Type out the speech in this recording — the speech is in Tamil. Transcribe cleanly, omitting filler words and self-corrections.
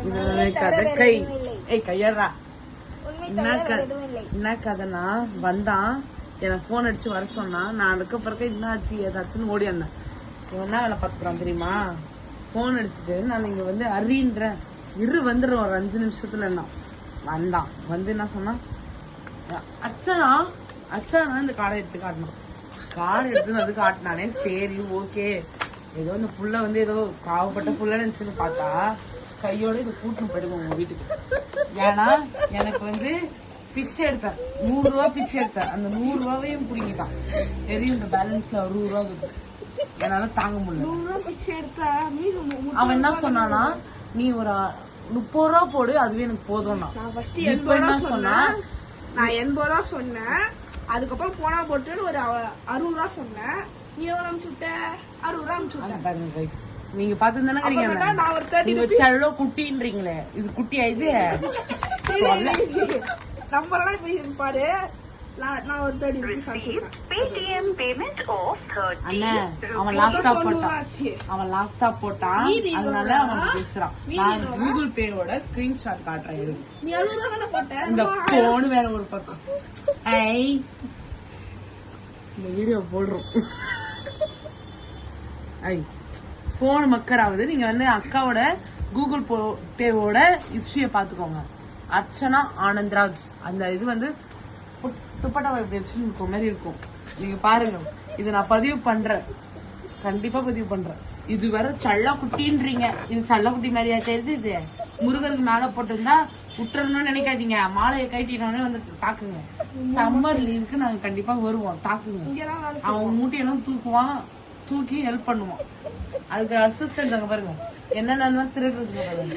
கதை கையடா என்ன கதைனா வந்தான் எனக்கு போன் அடிச்சு வர சொன்னா நான் அதுக்கு பிறகு என்ன ஆச்சு ஏதாச்சுன்னு ஓடி வந்தேன். இவன் என்ன வேலை பாத்துக்கிறான் தெரியுமா? போன் அடிச்சுட்டு நான் இங்க வந்து அறின்றேன் வந்துடுறேன் ஒரு 5 நிமிஷத்துல என்ன வந்தான். வந்து என்ன சொன்னா அச்சனா இந்த காடை எடுத்து காட்டினான். காடை எடுத்து வந்து காட்டினானே. சரி ஓகே ஏதோ இந்த புள்ள வந்து ஏதோ பாவப்பட்ட புள்ள நினைச்சுன்னு பார்த்தா கையோட இதை கூட்டின்னு போயிடுவோம் உங்க வீட்டுக்கு. ஏன்னா எனக்கு வந்து பிச்சை எடுத்தேன் 100 ரூபாய் பிச்சை எடுத்தேன். அந்த 100 ரூபாவையும் பிடிங்கிட்டான். தெரியும் இந்த பேலன்ஸ்ல 60 ரூபா இருக்குது. என்னால தாங்க முடியல. அவன் என்ன சொன்னானா நீ ஒரு 30 ரூபா போடு அதுவே எனக்கு போதும்னா. இப்ப என்ன சொன்னா நான் 80 ரூபா சொன்னேன். அதுக்கப்புறம் போனா போட்டு ஒரு 60 ரூபா சொன்னேன். நீ எவ்வளவு அனுப்பிச்சுட்ட? 60 ரூபா அனுப்பிச்சுட்டேன். நீங்க பாத்துதானே நீங்க செல்ல குட்டின்றீங்களே இது குட்டியா இது நம்பர்லாம் இப்ப பாரு. நான் ஒரு 30 rupees அவன் லாஸ்டா போட்டான். அதனால அவன் பேசுறான். நான் கூகுள் பேவோட ஸ்கிரீன்ஷாட் காட்டுறேன். இந்த போன் வேற ஒரு பக்கம். இந்த வீடியோ போடுறோம். போன் மக்கராவது நீங்க வந்து அக்காவோட கூகுள் பேவோட ஹிஸ்டரிய பாத்துக்கோங்க. அர்ச்சனா ஆனந்த்ராஜ் அந்த இது வந்து துப்பட்டாவை எப்படி வச்சுருக்க மாதிரி இருக்கும். நீங்க பாருங்க. இதை நான் பதிவு பண்றேன். கண்டிப்பா பதிவு பண்றேன். இது வேற சல்லா குட்டின்றீங்க. இது சல்லா குட்டி மாதிரியா தெரியுது? இது முருகனுக்கு மேல போட்டிருந்தா விட்டுறணும்னு நினைக்காதீங்க. மாலையை கட்டினோடனே வந்து தாக்குங்க. சம்மர் லீவுக்கு நாங்க கண்டிப்பா வருவோம். தாக்குங்க. அவன் மூட்டையெல்லாம் தூக்குவான். தூக்கி ஹெல்ப் பண்ணுவான். அதுக்கு அசிஸ்டன்ட் அங்க பாருங்க என்னென்ன திருடுறதுக்கு பாருங்க.